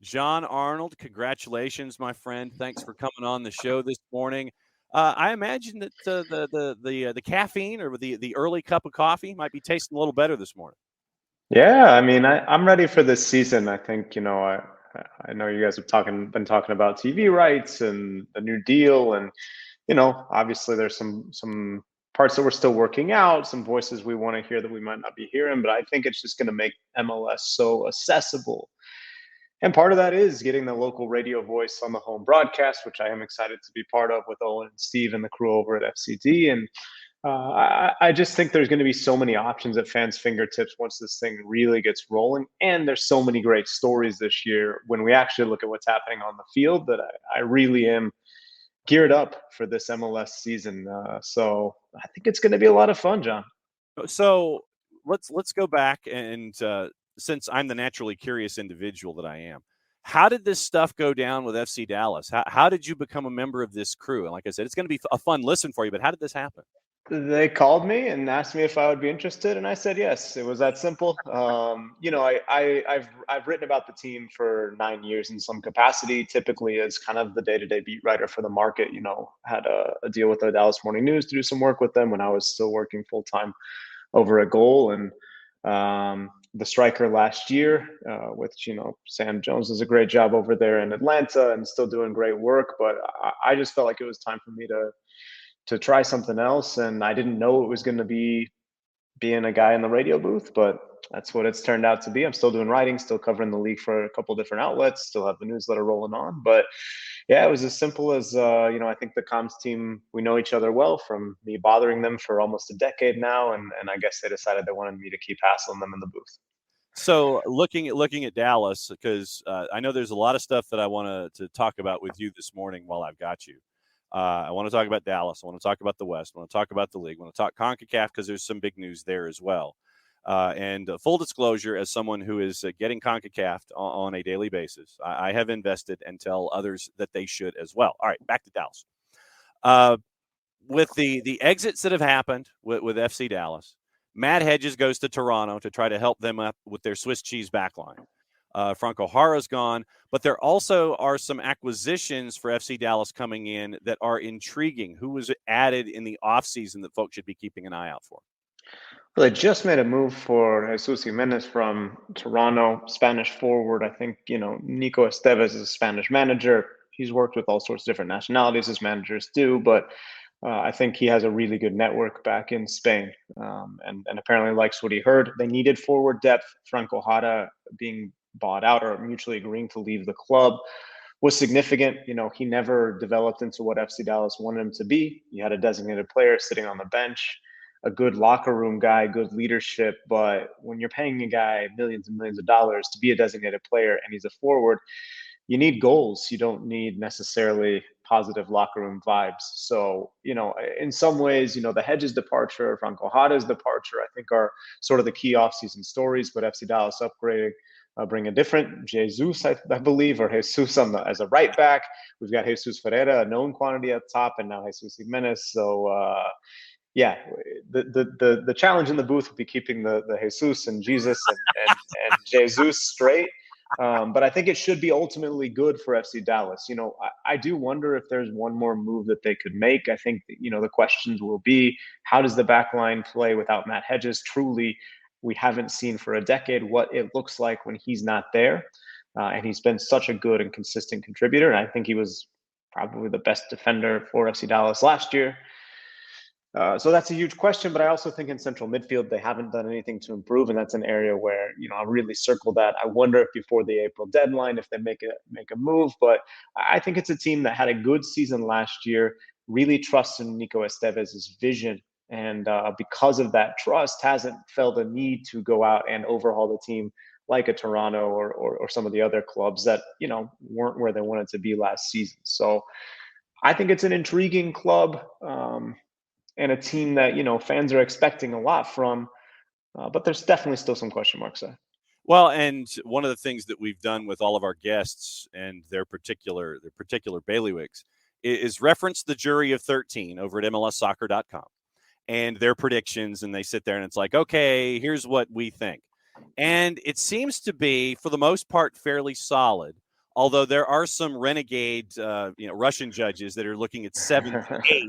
Jon Arnold, congratulations, my friend. Thanks for coming on the show this morning. I imagine that the caffeine or the early cup of coffee might be tasting a little better this morning. Yeah, I mean, I'm ready for this season. I think, I know you guys have been talking about TV rights and the new deal, and obviously there's some parts that we're still working out, some voices we want to hear that we might not be hearing, but I think it's just going to make MLS so accessible. And part of that is getting the local radio voice on the home broadcast, which I am excited to be part of with Owen and Steve and the crew over at FCD. And I just think there's going to be so many options at fans' fingertips once this thing really gets rolling. And there's so many great stories this year when we actually look at what's happening on the field that I really am geared up for this MLS season. So I think it's going to be a lot of fun, John. So let's go back and since I'm the naturally curious individual that I am, how did this stuff go down with FC Dallas? How did you become a member of this crew? And like I said, it's going to be a fun listen for you, but how did this happen? They called me and asked me if I would be interested, and I said yes. It was that simple. I've written about the team for 9 years in some capacity, typically as kind of the day-to-day beat writer for the market. Had a deal with the Dallas Morning News to do some work with them when I was still working full time over a goal, and the striker last year, which Sam Jones does a great job over there in Atlanta and still doing great work. But I just felt like it was time for me to try something else. And I didn't know it was going to be being a guy in the radio booth, but that's what it's turned out to be. I'm still doing writing, still covering the league for a couple different outlets, still have the newsletter rolling on. But yeah, it was as simple as, I think the comms team, we know each other well from me bothering them for almost a decade now. And I guess they decided they wanted me to keep hassling them in the booth. So looking at Dallas, because I know there's a lot of stuff that I want to talk about with you this morning while I've got you. I want to talk about Dallas. I want to talk about the West. I want to talk about the league. I want to talk CONCACAF because there's some big news there as well. And full disclosure, as someone who is getting CONCACAF'ed on a daily basis, I have invested and tell others that they should as well. All right, back to Dallas. With the exits that have happened with FC Dallas, Matt Hedges goes to Toronto to try to help them up with their Swiss cheese backline. Franco Jara's gone, but there also are some acquisitions for FC Dallas coming in that are intriguing. Who was added in the offseason that folks should be keeping an eye out for? Well, they just made a move for Jesus Jimenez from Toronto, Spanish forward. I think, Nico Estevez is a Spanish manager. He's worked with all sorts of different nationalities as managers do, but I think he has a really good network back in Spain, and apparently likes what he heard. They needed forward depth. Franco Jara being bought out or mutually agreeing to leave the club was significant. He never developed into what FC Dallas wanted him to be. You had a designated player sitting on the bench, a good locker room guy, good leadership. But when you're paying a guy millions and millions of dollars to be a designated player and he's a forward, you need goals. You don't need necessarily positive locker room vibes. So, in some ways, the Hedges departure, Franco Jara's departure, I think are sort of the key offseason stories. But FC Dallas upgrading, bring a different Jesus, I believe, or Jesus as a right back. We've got Jesus Ferreira, a known quantity up top, and now Jesus Jimenez. So, yeah, the challenge in the booth will be keeping the Jesus and Jesus and Jesus straight. But I think it should be ultimately good for FC Dallas. I do wonder if there's one more move that they could make. I think, the questions will be, how does the back line play without Matt Hedges? Truly, we haven't seen for a decade what it looks like when he's not there. And he's been such a good and consistent contributor. And I think he was probably the best defender for FC Dallas last year. So that's a huge question, but I also think in central midfield, they haven't done anything to improve. And that's an area where, I'll really circle that. I wonder if before the April deadline, if they make a move, but I think it's a team that had a good season last year, really trusts in Nico Estevez's vision. And because of that trust, hasn't felt a need to go out and overhaul the team like a Toronto or some of the other clubs that, weren't where they wanted to be last season. So I think it's an intriguing club. And a team that fans are expecting a lot from, but there's definitely still some question marks there. Well, and one of the things that we've done with all of our guests and their particular bailiwicks is reference the jury of 13 over at MLSsoccer.com and their predictions, and they sit there and it's like, okay, here's what we think. And it seems to be, for the most part, fairly solid. although there are some renegade, Russian judges that are looking at 7-8.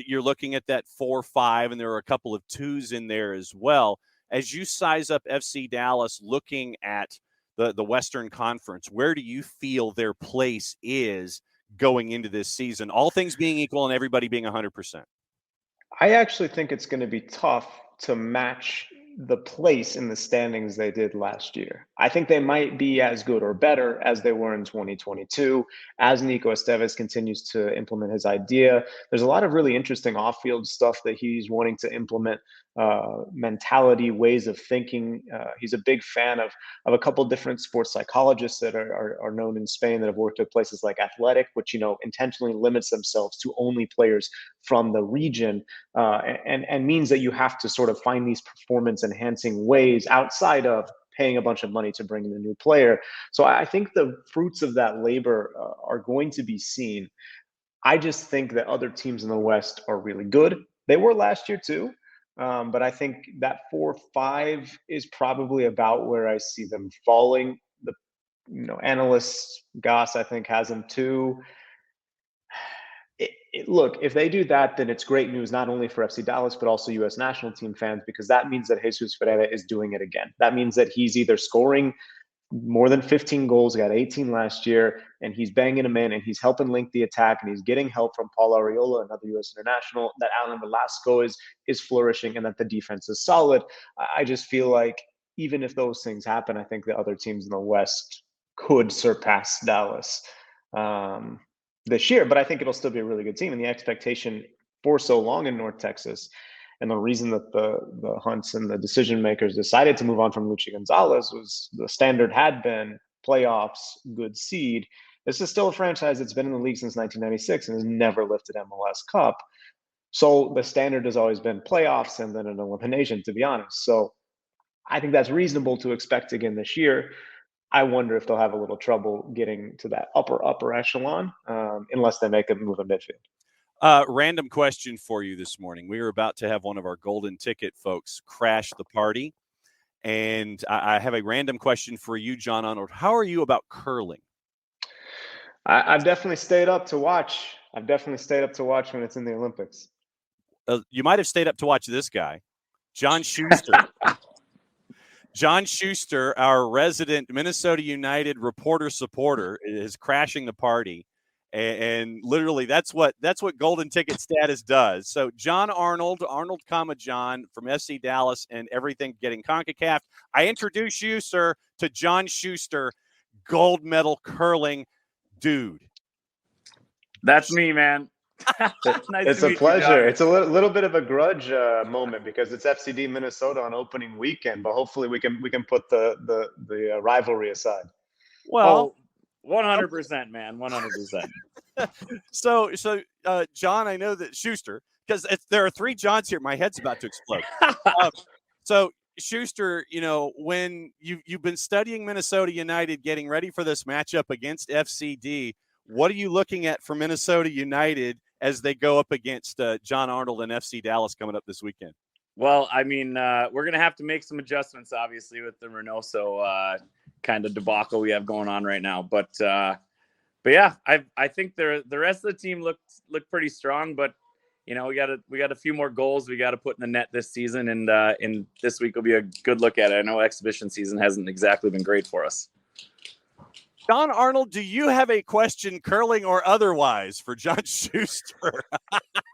You're looking at that 4-5, and there are a couple of 2s in there as well. As you size up FC Dallas, looking at the Western Conference, where do you feel their place is going into this season, all things being equal and everybody being 100%? I actually think it's going to be tough to match the place in the standings they did last year. I think they might be as good or better as they were in 2022 as Nico Estevez continues to implement his idea. There's a lot of really interesting off-field stuff that he's wanting to implement, mentality, ways of thinking. He's a big fan of a couple different sports psychologists that are known in Spain that have worked at places like Athletic, which intentionally limits themselves to only players from the region, and means that you have to sort of find these performance enhancing ways outside of paying a bunch of money to bring in a new player. So I think the fruits of that labor are going to be seen. I just think that other teams in the West are really good. They were last year too. But I think that 4-5 is probably about where I see them falling. The analysts, Goss, I think, has them too. Look, if they do that, then it's great news not only for FC Dallas but also U.S. national team fans, because that means that Jesus Ferreira is doing it again. That means that he's either scoring more than 15 goals, got 18 last year, and he's banging them in, and he's helping link the attack, and he's getting help from Paul Arriola, another U.S. international, that Alan Velasco is flourishing, and that the defense is solid. I just feel like even if those things happen, I think the other teams in the West could surpass Dallas this year, but I think it'll still be a really good team. And the expectation for so long in North Texas, and the reason that the Hunts and the decision makers decided to move on from Luchi Gonzalez, was the standard had been playoffs, good seed. This is still a franchise that's been in the league since 1996 and has never lifted MLS Cup. So the standard has always been playoffs and then an elimination, to be honest. So I think that's reasonable to expect again this year. I wonder if they'll have a little trouble getting to that upper echelon, unless they make a move in midfield. Random question for you this morning. We are about to have one of our golden ticket folks crash the party, and I have a random question for you, Jon Arnold. How are you about curling? I've definitely stayed up to watch. when it's in the Olympics. You might have stayed up to watch this guy, John Shuster. John Shuster, our resident Minnesota United supporter, is crashing the party. And literally, that's what golden ticket status does. So Jon Arnold, John from SC Dallas and everything getting CONCACAF'ed. I introduce you, sir, to John Shuster, gold medal curling dude. That's me, man. Nice it's a pleasure. It's a little bit of a grudge moment because it's FCD Minnesota on opening weekend, but hopefully we can put the rivalry aside. Well, 100%, man, 100%. So, John, I know that Shuster, because there are 3 Johns here. My head's about to explode. So, Shuster, when you've been studying Minnesota United, getting ready for this matchup against FCD, what are you looking at for Minnesota United as they go up against Jon Arnold and FC Dallas coming up this weekend? Well, I mean, we're going to have to make some adjustments, obviously, with the Reynoso kind of debacle we have going on right now. But yeah, I think the rest of the team looked pretty strong. But we got a few more goals we got to put in the net this season, and this week will be a good look at it. I know exhibition season hasn't exactly been great for us. Jon Arnold, do you have a question, curling or otherwise, for John Shuster?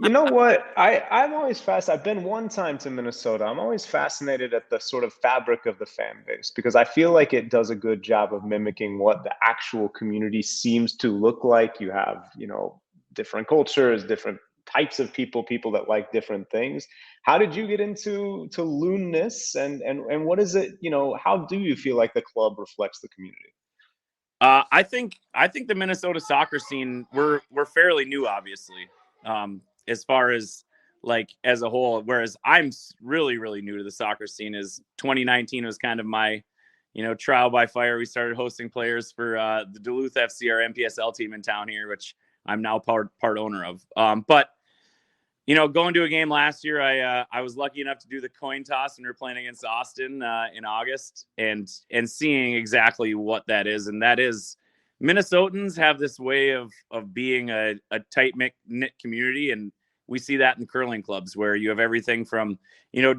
You know what? I'm always I've been one time to Minnesota. I'm always fascinated at the sort of fabric of the fan base, because I feel like it does a good job of mimicking what the actual community seems to look like. You have, different cultures, different types of people that like different things. How did you get into loonness, and what is it? How do you feel like the club reflects the community? I think the Minnesota soccer scene, we're fairly new, obviously, as far as as a whole. Whereas I'm really, really new to the soccer scene. Is 2019 was kind of my, trial by fire. We started hosting players for the Duluth FC, our MPSL team in town here, which I'm now part owner of. But going to a game last year, I was lucky enough to do the coin toss, and we were playing against Austin in August, and seeing exactly what that is. And that is Minnesotans have this way of being a tight knit community, and we see that in curling clubs where you have everything from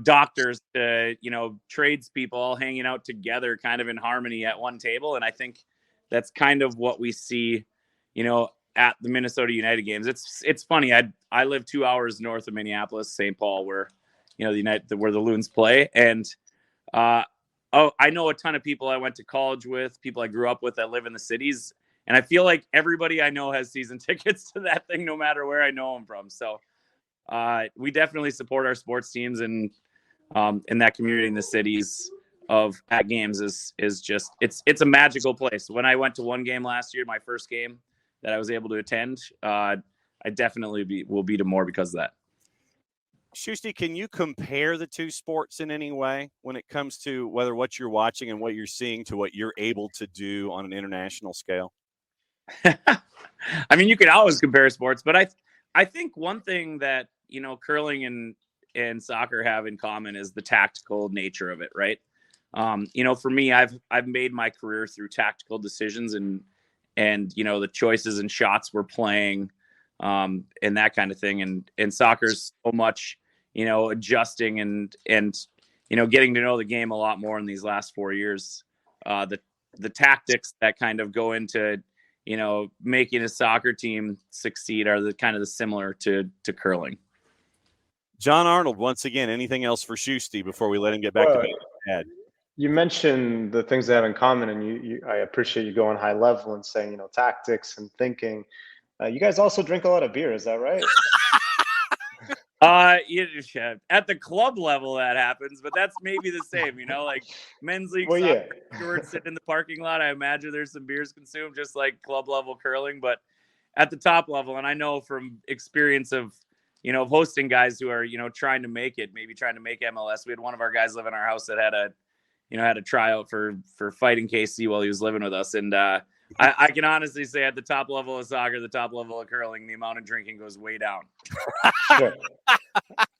doctors to tradespeople all hanging out together, kind of in harmony at one table. And I think that's kind of what we see, at the Minnesota United games. It's funny. I live 2 hours north of Minneapolis, St. Paul, where where the Loons play, and I know a ton of people I went to college with, people I grew up with that live in the cities. And I feel like everybody I know has season tickets to that thing, no matter where I know them from. So we definitely support our sports teams, and in that community in the cities at games is just, it's a magical place. When I went to one game last year, my first game that I was able to attend, I definitely will be to more because of that. Shusty, can you compare the two sports in any way when it comes to whether what you're watching and what you're seeing to what you're able to do on an international scale? I mean, you can always compare sports, but I think one thing that, curling and soccer have in common is the tactical nature of it, right? For me, I've made my career through tactical decisions and the choices and shots we're playing, and that kind of thing. And soccer's so much, adjusting and getting to know the game a lot more in these last 4 years. The tactics that kind of go into, making a soccer team succeed are the kind of the similar to curling. Jon Arnold, once again, anything else for Shusty before we let him get back to bed? You mentioned the things they have in common, and I appreciate you going high level and saying, tactics and thinking. You guys also drink a lot of beer, is that right? At the club level that happens, but that's maybe the same, like men's league soccer, afterwards sitting in the parking lot. I imagine there's some beers consumed, just like club level curling, but at the top level. And I know from experience of hosting guys who are trying to make MLS. We had one of our guys live in our house that had a tryout for fighting KC while he was living with us, and I can honestly say at the top level of soccer, the top level of curling, the amount of drinking goes way down.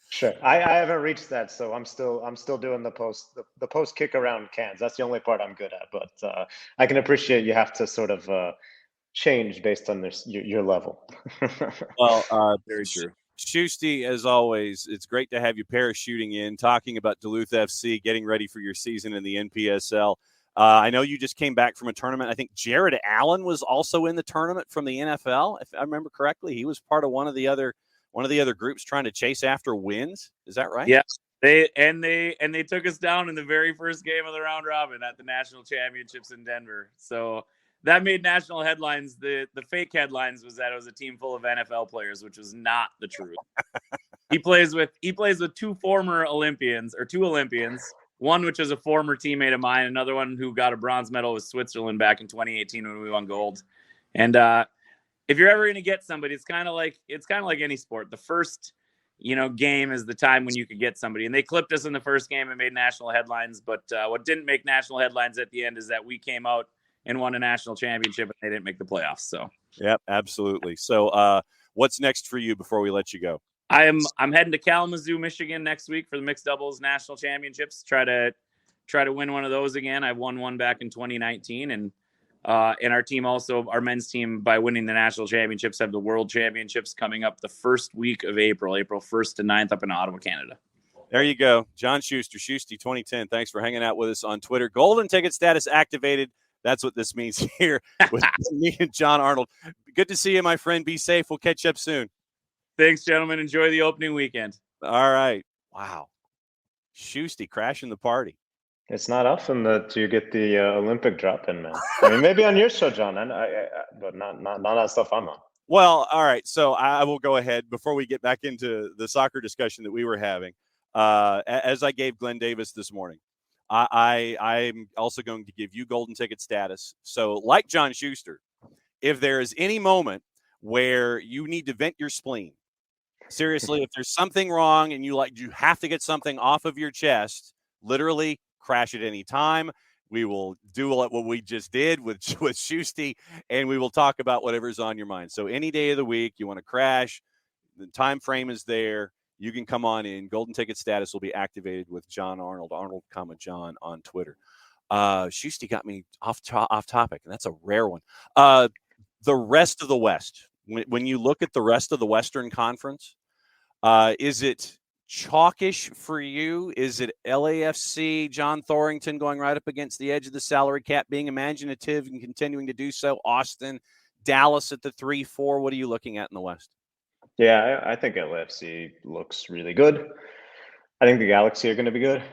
Sure. I haven't reached that, so I'm still doing the post kick around cans. That's the only part I'm good at, but I can appreciate you have to sort of change based on your level. Well, very true. Shusty, as always, it's great to have you parachuting in, talking about Duluth FC, getting ready for your season in the NPSL. I know you just came back from a tournament. I think Jared Allen was also in the tournament from the NFL, if I remember correctly. He was part of one of the other groups trying to chase after wins. Is that right? Yeah. They took us down in the very first game of the round robin at the national championships in Denver. So that made national headlines. The fake headlines was that it was a team full of NFL players, which was not the truth. He plays with two Olympians, one which is a former teammate of mine, another one who got a bronze medal with Switzerland back in 2018 when we won gold. And if you're ever going to get somebody, it's kind of like any sport. The first game is the time when you could get somebody, and they clipped us in the first game and made national headlines. But what didn't make national headlines at the end is that we came out and won a national championship, and they didn't make the playoffs. So, yep, absolutely. So, what's next for you before we let you go? I'm heading to Kalamazoo, Michigan next week for the mixed doubles national championships. Try to win one of those again. I won one back in 2019, and our team also, our men's team, by winning the national championships, have the world championships coming up the first week of April 1st to 9th up in Ottawa, Canada. There you go. John Shuster, Shusty 2010. Thanks for hanging out with us on Twitter. Golden ticket status activated. That's what this means here with me and Jon Arnold. Good to see you, my friend. Be safe. We'll catch up soon. Thanks, gentlemen. Enjoy the opening weekend. All right. Wow. Shusty crashing the party. It's not often that you get the Olympic drop in, man. I mean, maybe on your show, John, but not on stuff I'm on. Well, all right. So I will go ahead before we get back into the soccer discussion that we were having. As I gave Glenn Davis this morning, I'm also going to give you golden ticket status. So like John Shuster, if there is any moment where you need to vent your spleen, seriously, if there's something wrong and you have to get something off of your chest, literally crash at any time. We will do what we just did with Shusty, and we will talk about whatever's on your mind. So any day of the week you want to crash, the time frame is there. You can come on in. Golden ticket status will be activated with Jon Arnold, Arnold, John on Twitter. Shusty got me off topic, and that's a rare one. The rest of the West, when you look at the rest of the Western Conference, is it chalkish for you? Is it LAFC, John Thorrington going right up against the edge of the salary cap, being imaginative and continuing to do so? Austin, Dallas at the 3-4. What are you looking at in the West? Yeah, I think LAFC looks really good. I think the Galaxy are going to be good,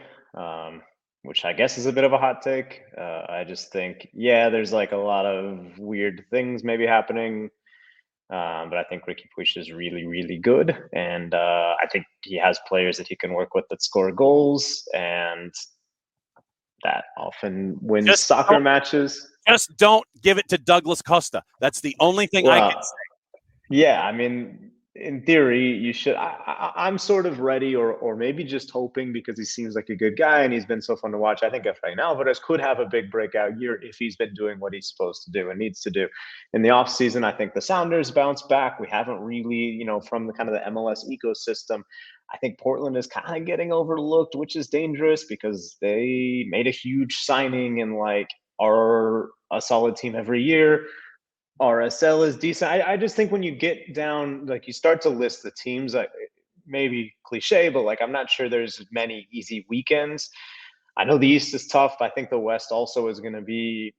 which I guess is a bit of a hot take. I just think, there's like a lot of weird things maybe happening. But I think Ricky Puig is really, really good. And I think he has players that he can work with that score goals, and that often wins soccer matches. Just don't give it to Douglas Costa. That's the only thing I can say. Yeah, I mean, in theory, you should. I'm sort of ready, or maybe just hoping, because he seems like a good guy and he's been so fun to watch. I think Efrain Alvarez could have a big breakout year if he's been doing what he's supposed to do and needs to do. In the offseason, I think the Sounders bounce back. We haven't really, from the kind of the MLS ecosystem. I think Portland is kind of getting overlooked, which is dangerous because they made a huge signing and are a solid team every year. RSL is decent. I just think when you get down, you start to list the teams, maybe cliche, but I'm not sure there's many easy weekends. I know the East is tough. I think the West also is going to be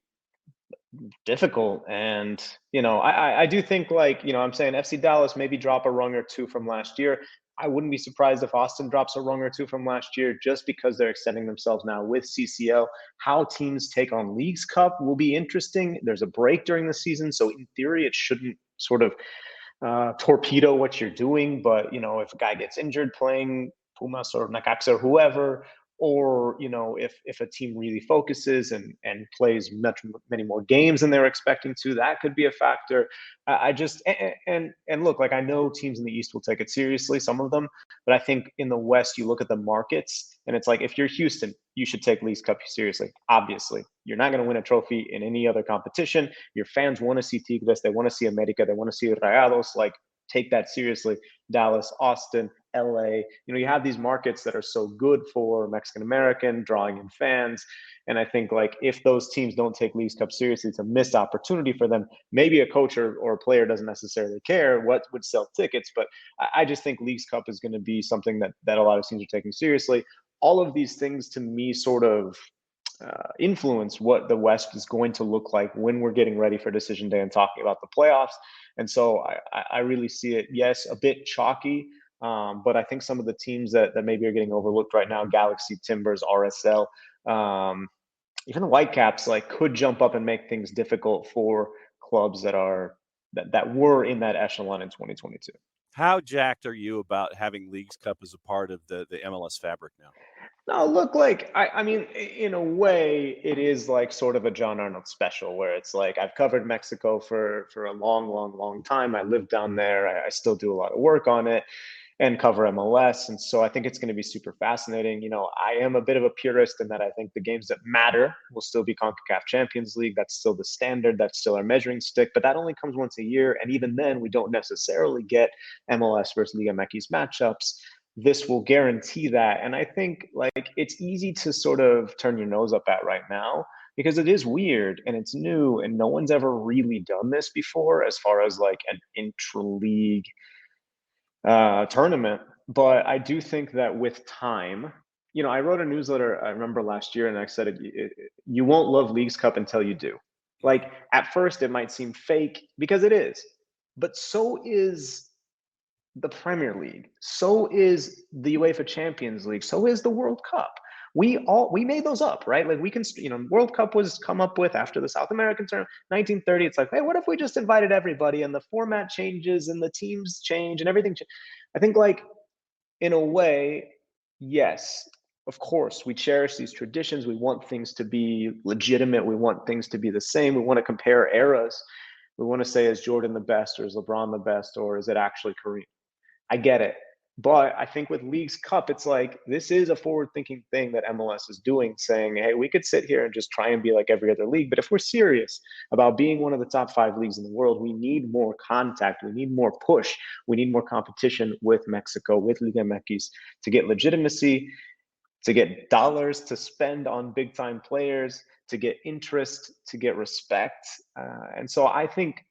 difficult. And, I do think I'm saying FC Dallas maybe drop a rung or two from last year. I wouldn't be surprised if Austin drops a rung or two from last year, just because they're extending themselves now with CCL. How teams take on Leagues Cup will be interesting. There's a break during the season, so in theory, it shouldn't sort of torpedo what you're doing. But, if a guy gets injured playing Pumas or Necaxa or whoever, or, if a team really focuses and plays many more games than they're expecting to, that could be a factor. I just, and look, I know teams in the East will take it seriously, some of them, but I think in the West, you look at the markets and it's if you're Houston, you should take Leagues Cup seriously. Obviously, you're not going to win a trophy in any other competition. Your fans want to see Tigres, they want to see America, they want to see Rayados. Take that seriously. Dallas, Austin, LA, you have these markets that are so good for Mexican American, drawing in fans. And I think if those teams don't take Leagues Cup seriously, it's a missed opportunity for them. Maybe a coach or a player doesn't necessarily care what would sell tickets, but I just think Leagues Cup is going to be something that a lot of teams are taking seriously. All of these things to me sort of influence what the West is going to look like when we're getting ready for decision day and talking about the playoffs. And so I really see it, yes, a bit chalky, but I think some of the teams that maybe are getting overlooked right now, Galaxy, Timbers, RSL, even the Whitecaps, could jump up and make things difficult for clubs that were in that echelon in 2022. How jacked are you about having Leagues Cup as a part of the MLS fabric now? No, look, I mean, in a way, it is sort of a Jon Arnold special, where it's I've covered Mexico for a long time. I live down there. I still do a lot of work on it and cover MLS. And so I think it's going to be super fascinating. I am a bit of a purist in that I think the games that matter will still be CONCACAF Champions League. That's still the standard. That's still our measuring stick. But that only comes once a year. And even then, we don't necessarily get MLS versus Liga MX matchups. This will guarantee that. And I think it's easy to sort of turn your nose up at right now because it is weird and it's new and no one's ever really done this before as far as an intra-league tournament. But I do think that with time, I wrote a newsletter, I remember last year, and I said, you won't love Leagues Cup until you do. At first it might seem fake because it is, but so is the Premier League, so is the UEFA Champions League, so is the World Cup. We made those up, right? We can, World Cup was come up with after the South American tournament, 1930. It's hey, what if we just invited everybody and the format changes and the teams change and everything? I think in a way, yes, of course, we cherish these traditions. We want things to be legitimate. We want things to be the same. We want to compare eras. We want to say, is Jordan the best, or is LeBron the best, or is it actually Kareem? I get it. But I think with Leagues Cup, it's this is a forward-thinking thing that MLS is doing, saying, hey, we could sit here and just try and be like every other league. But if we're serious about being one of the top 5 leagues in the world, we need more contact. We need more push. We need more competition with Mexico, with Liga MX to get legitimacy. to get dollars to spend on big time players, to get interest, to get respect. And so I think,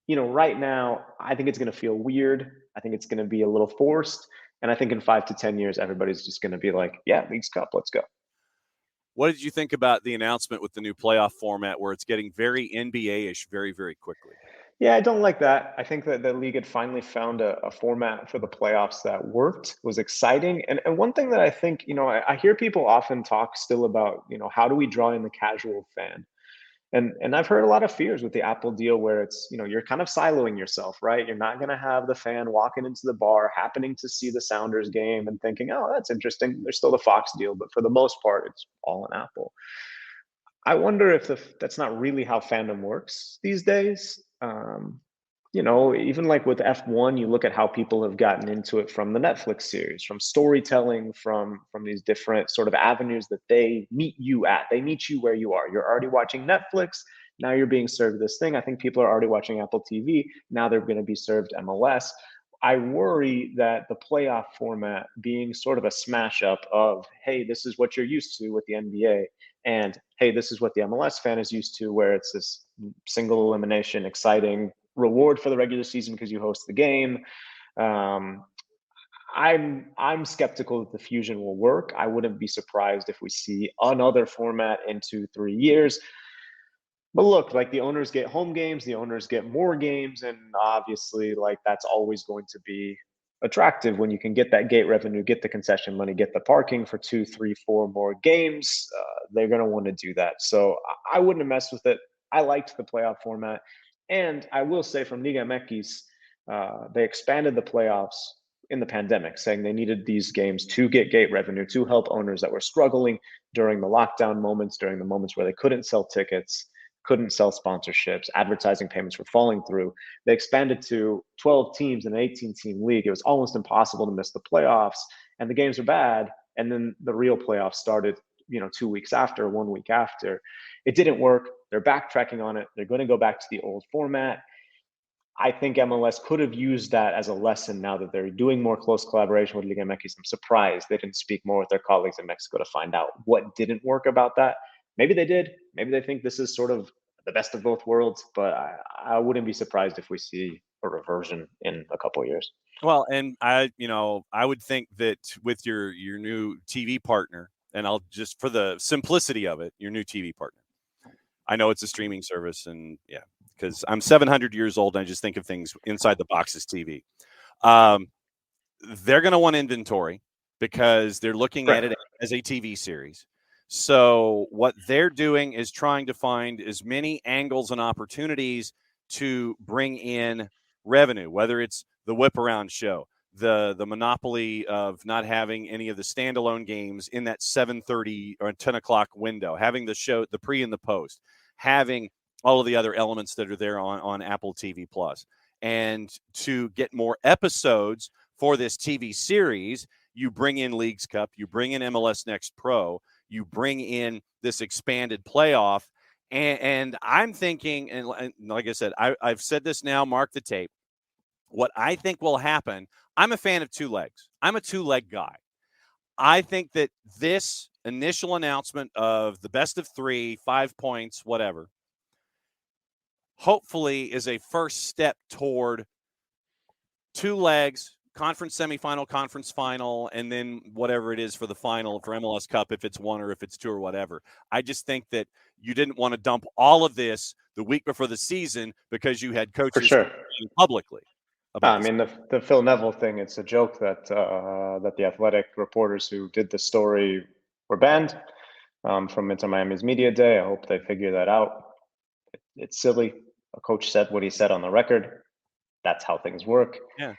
right now, I think it's going to feel weird. I think it's going to be a little forced. And I think in 5 to 10 years, everybody's just going to be like, yeah, Leagues Cup, let's go. What did you think about the announcement with the new playoff format where it's getting very NBA-ish very, very quickly? Yeah, I don't like that. I think that the league had finally found a format for the playoffs that worked, was exciting. And one thing that I think, I hear people often talk still about, how do we draw in the casual fan? And I've heard a lot of fears with the Apple deal where it's, you're kind of siloing yourself, right? You're not going to have the fan walking into the bar, happening to see the Sounders game and thinking, oh, that's interesting. There's still the Fox deal, but for the most part, it's all an Apple. I wonder if that's not really how fandom works these days. Even like with F1, you look at how people have gotten into it from the Netflix series, from storytelling, from these different sort of avenues that they meet you at. They meet you where you are. You're already watching Netflix. Now you're being served this thing. I think people are already watching Apple TV. Now they're going to be served MLS. I worry that the playoff format being sort of a smash up of, hey, this is what you're used to with the NBA, and hey, this is what the MLS fan is used to, where it's this single elimination, exciting reward for the regular season because you host the game. I'm skeptical that the fusion will work. I wouldn't be surprised if we see another format in 2-3 years. But look, like the owners get home games, the owners get more games, and obviously, like that's always going to be attractive when you can get that gate revenue, get the concession money, get the parking for 2, 3, 4 more games. They're going to want to do that. So I wouldn't have messed with it. I liked the playoff format. And I will say from Liga MX, they expanded the playoffs in the pandemic, saying they needed these games to get gate revenue, to help owners that were struggling during the lockdown moments, during the moments where they couldn't sell tickets, couldn't sell sponsorships, advertising payments were falling through. They expanded to 12 teams in an 18-team league. It was almost impossible to miss the playoffs, and the games were bad. And then the real playoffs started, 2 weeks after, 1 week after. It didn't work. They're backtracking on it. They're going to go back to the old format. I think MLS could have used that as a lesson now that they're doing more close collaboration with Liga MX. I'm surprised they didn't speak more with their colleagues in Mexico to find out what didn't work about that. Maybe they did. Maybe they think this is sort of the best of both worlds, but I wouldn't be surprised if we see a reversion in a couple of years. Well, and I would think that with your new TV partner, and I'll just for the simplicity of it, your new TV partner. I know it's a streaming service, and yeah, because I'm 700 years old, and I just think of things inside the box as TV. They're going to want inventory because they're looking at it as a TV series. So what they're doing is trying to find as many angles and opportunities to bring in revenue, whether it's the whip around show, the monopoly of not having any of the standalone games in that 7:30 or 10 o'clock window, having the show, the pre and the post, having all of the other elements that are there on Apple TV Plus. And to get more episodes for this TV series, you bring in Leagues Cup, you bring in MLS Next Pro, you bring in this expanded playoff. And I'm thinking, and like I said, I've said this now, mark the tape. What I think will happen, I'm a fan of two legs. I'm a two-leg guy. I think that this initial announcement of the best of 3, 5 points, whatever, hopefully is a first step toward 2 legs, conference semifinal, conference final, and then whatever it is for the final for MLS Cup, if it's 1 or if it's 2 or whatever. I just think that you didn't want to dump all of this the week before the season because you had coaches publicly. I mean, the Phil Neville thing, it's a joke that that the Athletic reporters who did the story were banned from Inter Miami's media day. I hope they figure that out. It's silly. A coach said what he said on the record. That's how things work. Yeah.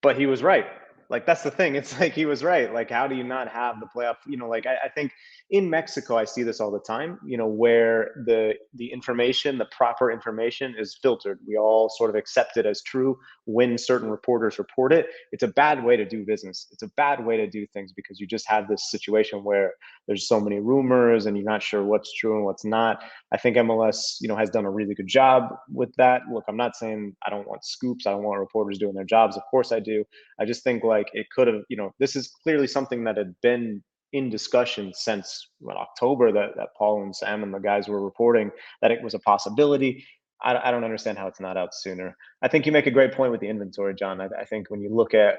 But he was right. Like, that's the thing. It's like he was right. Like, how do you not have the playoff? Like I think in Mexico, I see this all the time, where the information, the proper information is filtered. We all sort of accept it as true when certain reporters report it. It's a bad way to do business. It's a bad way to do things because you just have this situation where there's so many rumors and you're not sure what's true and what's not. I think MLS, has done a really good job with that. Look, I'm not saying I don't want scoops. I don't want reporters doing their jobs. Of course I do. I just think like like it could have, this is clearly something that had been in discussion since October, that Paul and Sam and the guys were reporting that it was a possibility. I don't understand how it's not out sooner. I think you make a great point with the inventory, John. I think when you look at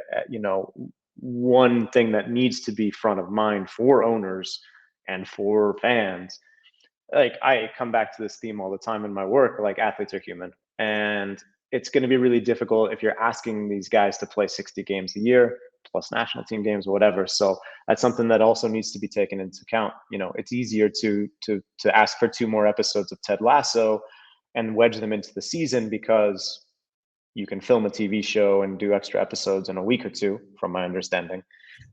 one thing that needs to be front of mind for owners and for fans, like I come back to this theme all the time in my work, like athletes are human. And it's going to be really difficult if you're asking these guys to play 60 games a year plus national team games or whatever. So that's something that also needs to be taken into account. It's easier to ask for 2 more episodes of Ted Lasso and wedge them into the season because you can film a TV show and do extra episodes in a week or 2, from my understanding.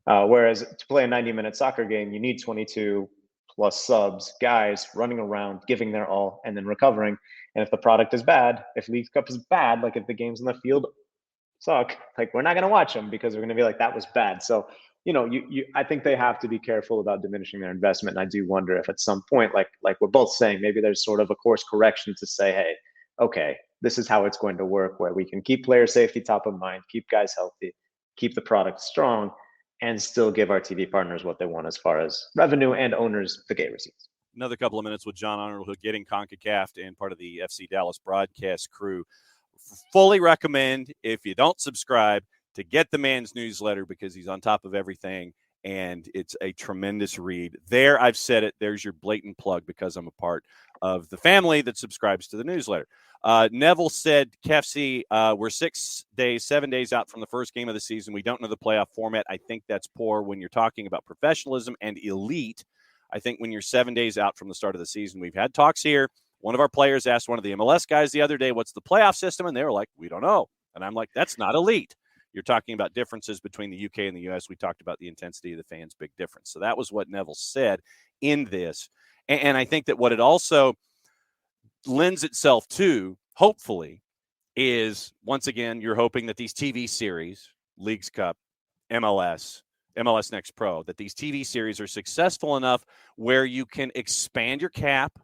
Whereas to play a 90-minute soccer game, you need 22 plus subs, guys running around, giving their all, and then recovering. And if the product is bad, if League Cup is bad, like if the games on the field suck, like we're not going to watch them because we're going to be like, that was bad. So, I think they have to be careful about diminishing their investment. And I do wonder if at some point, like we're both saying, maybe there's sort of a course correction to say, hey, okay, this is how it's going to work, where we can keep player safety top of mind, keep guys healthy, keep the product strong, and still give our TV partners what they want as far as revenue and owners the gate receipts. Another couple of minutes with Jon Arnold, who getting CONCACAF'ed and part of the FC Dallas broadcast crew. Fully recommend, if you don't subscribe, to get the man's newsletter because he's on top of everything, and it's a tremendous read. There, I've said it. There's your blatant plug because I'm a part of the family that subscribes to the newsletter. Neville said, Kefsey, we're 7 days out from the first game of the season. We don't know the playoff format. I think that's poor when you're talking about professionalism and elite. I think when you're 7 days out from the start of the season, we've had talks here. One of our players asked one of the MLS guys the other day, what's the playoff system? And they were like, we don't know. And I'm like, that's not elite. You're talking about differences between the UK and the US. We talked about the intensity of the fans, big difference. So that was what Neville said in this. And I think that what it also lends itself to, hopefully, is, once again, you're hoping that these TV series, Leagues Cup, MLS Next Pro, that these TV series are successful enough where you can expand your cap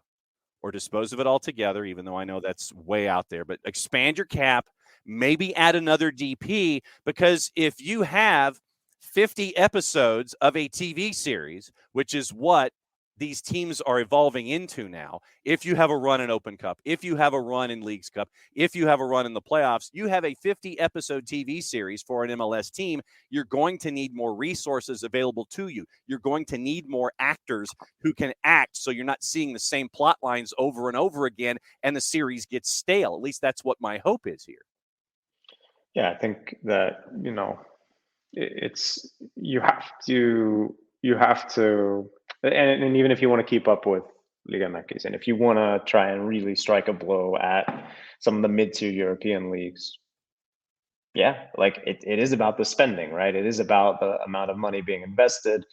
or dispose of it altogether, even though I know that's way out there, but expand your cap, maybe add another DP, because if you have 50 episodes of a TV series, which is what these teams are evolving into now, if you have a run in Open Cup, if you have a run in Leagues Cup, if you have a run in the playoffs, you have a 50-episode TV series for an MLS team, you're going to need more resources available to you. You're going to need more actors who can act so you're not seeing the same plot lines over and over again and the series gets stale. At least that's what my hope is here. Yeah, I think that, it's you have to, and even if you want to keep up with Liga MX, and if you want to try and really strike a blow at some of the mid-tier European leagues, yeah, like it is about the spending, right? It is about the amount of money being invested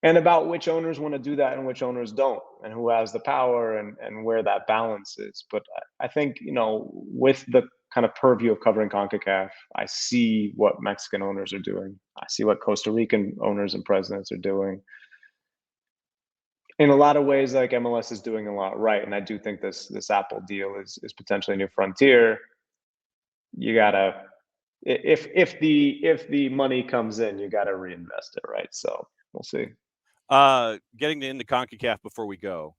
and about which owners want to do that and which owners don't, and who has the power and where that balance is. But I think, with the kind of purview of covering CONCACAF, I see what Mexican owners are doing. I see what Costa Rican owners and presidents are doing. In a lot of ways, like MLS is doing a lot right. And I do think this Apple deal is potentially a new frontier. You gotta, if the money comes in, you gotta reinvest it, right? So we'll see. Getting into CONCACAF before we go,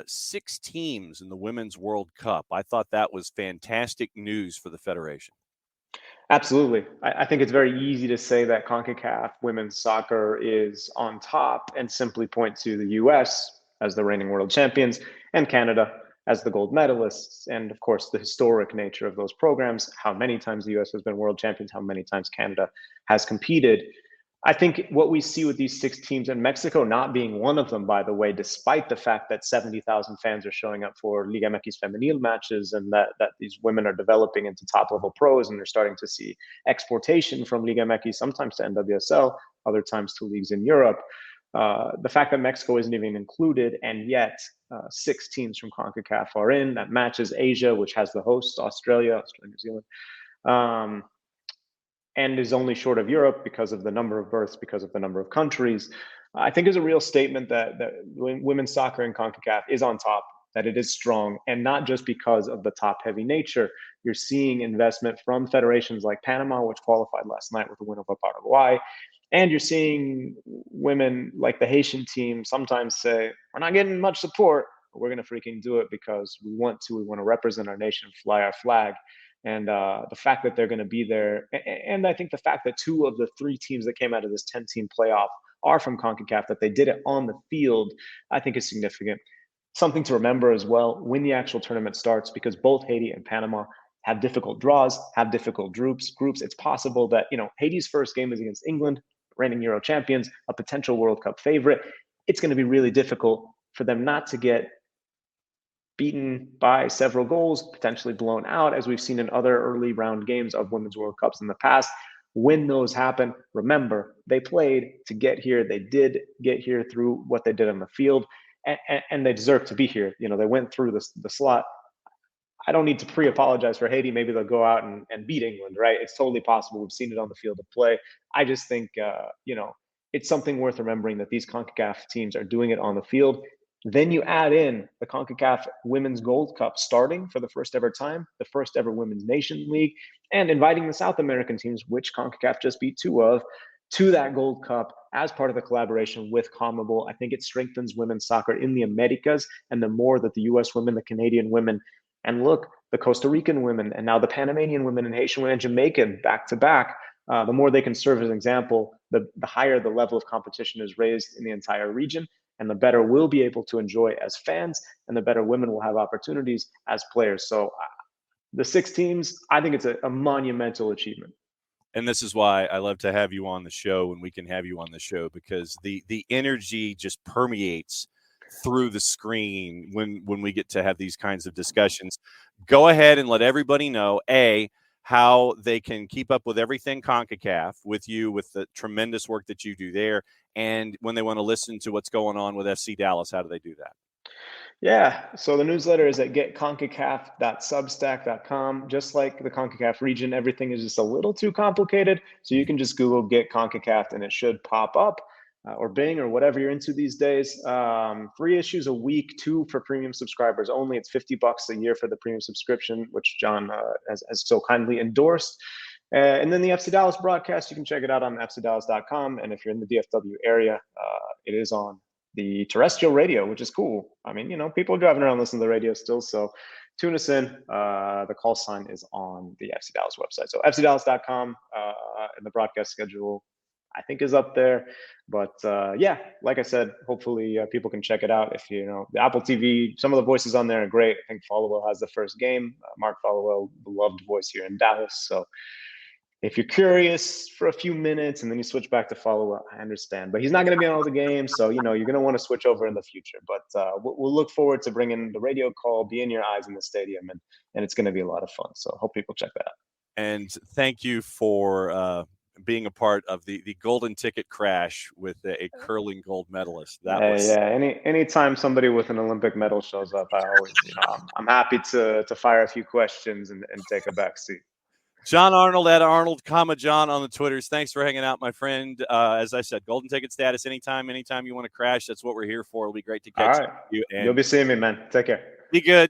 6 teams in the Women's World Cup. I thought that was fantastic news for the Federation. Absolutely. I think it's very easy to say that CONCACAF women's soccer is on top and simply point to the US as the reigning world champions and Canada as the gold medalists. And of course, the historic nature of those programs, how many times the US has been world champions, how many times Canada has competed. I think what we see with these 6 teams, and Mexico not being one of them, by the way, despite the fact that 70,000 fans are showing up for Liga MX Femenil matches and that these women are developing into top-level pros and they're starting to see exportation from Liga MX, sometimes to NWSL, other times to leagues in Europe. The fact that Mexico isn't even included, and yet 6 teams from CONCACAF are in. That matches Asia, which has the hosts, Australia, New Zealand. And is only short of Europe because of the number of berths, because of the number of countries, I think is a real statement that women's soccer in CONCACAF is on top that it is strong, and not just because of the top-heavy nature. You're seeing investment from federations like Panama, which qualified last night with a win over Paraguay. And you're seeing women like the Haitian team sometimes say, we're not getting much support, but we're going to freaking do it because we want to. We want to represent our nation, fly our flag. And the fact that they're going to be there. And I think the fact that 2 of the 3 teams that came out of this 10-team playoff are from CONCACAF, that they did it on the field, I think is significant. Something to remember as well when the actual tournament starts, because both Haiti and Panama have difficult draws, have difficult groups. It's possible that, Haiti's first game is against England, reigning Euro champions, a potential World Cup favorite. It's going to be really difficult for them not to get beaten by several goals, potentially blown out, as we've seen in other early round games of Women's World Cups in the past. When those happen, remember, they played to get here. They did get here through what they did on the field, and they deserve to be here. They went through the slot. I don't need to pre-apologize for Haiti. Maybe they'll go out and beat England, right? It's totally possible. We've seen it on the field of play. I just think, it's something worth remembering that these CONCACAF teams are doing it on the field. Then you add in the CONCACAF Women's Gold Cup starting for the first ever time, the first ever Women's Nation League, and inviting the South American teams, which CONCACAF just beat 2 of, to that Gold Cup as part of the collaboration with CONMEBOL. I think it strengthens women's soccer in the Americas, and the more that the U.S. women, the Canadian women, and look, the Costa Rican women, and now the Panamanian women and Haitian women and Jamaican back-to-back, the more they can serve as an example, the higher the level of competition is raised in the entire region, and the better we'll be able to enjoy as fans, and the better women will have opportunities as players. So the 6 teams, I think it's a monumental achievement. And this is why I love to have you on the show when we can have you on the show, because the energy just permeates through the screen when we get to have these kinds of discussions. Go ahead and let everybody know, how they can keep up with everything CONCACAF with you, with the tremendous work that you do there. And when they want to listen to what's going on with FC Dallas, how do they do that? Yeah, so the newsletter is at getconcacaf.substack.com. Just like the CONCACAF region, everything is just a little too complicated. So you can just Google Get CONCACAF and it should pop up, or Bing, or whatever you're into these days. 3 issues a week, 2 for premium subscribers only. It's $50 a year for the premium subscription, which John has so kindly endorsed. And then the FC Dallas broadcast, you can check it out on fcdallas.com. And if you're in the DFW area, it is on the terrestrial radio, which is cool. I mean, people are driving around listening to the radio still, so tune us in. The call sign is on the FC Dallas website. So fcdallas.com, and the broadcast schedule, I think, is up there. But like I said, hopefully people can check it out. If the Apple TV, some of the voices on there are great. I think Followell has the first game. Mark Followell, beloved voice here in Dallas. So if you're curious for a few minutes and then you switch back to Followell, I understand. But he's not going to be on all the games, so you're going to want to switch over in the future. But we'll look forward to bringing the radio call, be in your eyes in the stadium, and it's going to be a lot of fun. So hope people check that out. And thank you for being a part of the golden ticket crash with a curling gold medalist. Anytime somebody with an Olympic medal shows up, I always, I'm happy to fire a few questions and take a back seat. Jon Arnold at Arnold, John on the Twitters. Thanks for hanging out, my friend. As I said, golden ticket status anytime you want to crash. That's what we're here for. It'll be great to catch you. And you'll be seeing me, man. Take care. Be good.